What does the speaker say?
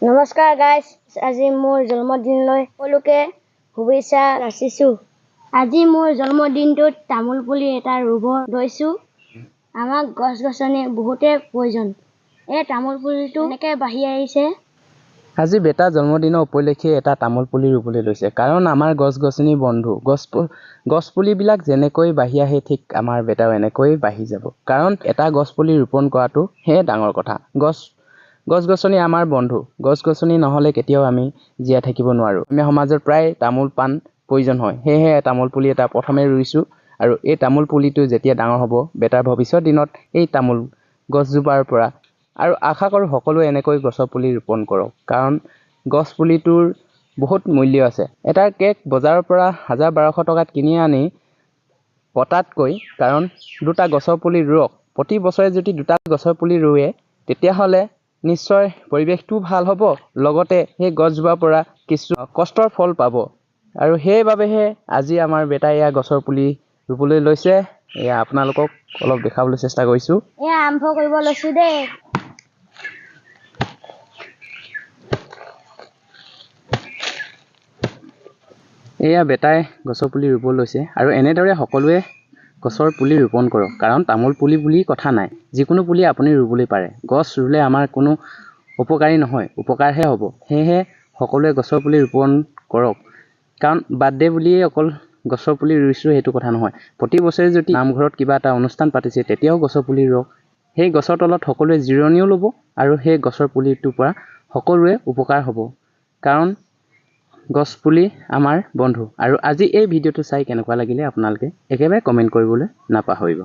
নমস্কাৰ গাইজ, আজি মোৰ জন্মদিনলৈ সকলোকে শুভেচ্ছা যাচিছোঁ। আজি মোৰ জন্মদিনটোত তামোল পুলি এটা ৰুব লৈছোঁ। আমাক গছ গছনি বহুতে প্ৰয়োজন। এই তামোল পুলিটো এনেকৈ বাঢ়ি আহিছে। আজি বেটা জন্মদিনৰ উপলক্ষে এটা তামোল পুলি ৰুবলৈ লৈছে, কাৰণ আমাৰ গছ গছনি বন্ধু। গছ পুলিবিলাক যেনেকৈ বাঢ়ি আহে ঠিক আমাৰ বেটাও এনেকৈ বাঢ়ি যাব, কাৰণ এটা গছ পুলি ৰোপণ কৰাটো সেয়ে ডাঙৰ কথা। গছ গছনি আমাৰ বন্ধু। গছ গছনি নহ'লে কেতিয়াও আমি জীয়াই থাকিব নোৱাৰোঁ। আমি সমাজত প্ৰায় তামোল পাণ প্ৰয়োজন হয়, সেয়েহে তামোল পুলি এটা প্ৰথমে ৰুইছোঁ। আৰু এই তামোল পুলিটো যেতিয়া ডাঙৰ হ'ব, বেটাৰ ভৱিষ্যত দিনত এই তামোল গছজোপাৰ পৰা আৰু আশা কৰোঁ সকলোৱে এনেকৈ গছৰ পুলি ৰোপণ কৰক, কাৰণ গছ পুলিটোৰ বহুত মূল্য আছে। এটা কেক বজাৰৰ পৰা 1000-1200 টকাত কিনি আনি পতাতকৈ কাৰণ দুটা গছৰ পুলি ৰুৱক। প্ৰতি বছৰে যদি দুটা গছৰ পুলি ৰুৱে, তেতিয়াহ'লে নিশ্চয় পৰিৱেশটোও ভাল হ'ব, লগতে সেই গছজোপাৰ পৰা কিছু কষ্টৰ ফল পাব। আৰু সেইবাবেহে আজি আমাৰ বেটাই এয়া গছৰ পুলি ৰুবলৈ লৈছে। এয়া আপোনালোকক অলপ দেখাবলৈ চেষ্টা কৰিছোঁ। এয়া আৰম্ভ কৰিব লৈছোঁ দেই। এয়া বেটাই গছৰ পুলি ৰুব লৈছে, আৰু এনেদৰে সকলোৱে গছৰ পুলি ৰোপণ কৰক, কাৰণ তামোল পুলি বুলি কথা নাই, যিকোনো পুলি আপুনি ৰুবলৈ পাৰে। গছ ৰুলে আমাৰ কোনো উপকাৰী নহয়, উপকাৰহে হ'ব। সেয়েহে সকলোৱে গছৰ পুলি ৰোপণ কৰক, কাৰণ বাৰ্থডে বুলিয়েই অকল গছৰ পুলি ৰুইছোঁ সেইটো কথা নহয়। প্ৰতি বছৰে যদি নামঘৰত কিবা এটা অনুষ্ঠান পাতিছে, তেতিয়াও গছৰ পুলি ৰুৱক। সেই গছৰ তলত সকলোৱে জিৰণিও ল'ব, আৰু সেই গছৰ পুলিটোৰ পৰা সকলোৰে উপকাৰ হ'ব, কাৰণ গছ পুলি আমাৰ বন্ধু। আৰু আজি এই ভিডিঅ'টো চাই কেনেকুৱা লাগিলে আপোনালোকে একেবাৰে কমেণ্ট কৰিবলৈ নাপাহৰিব।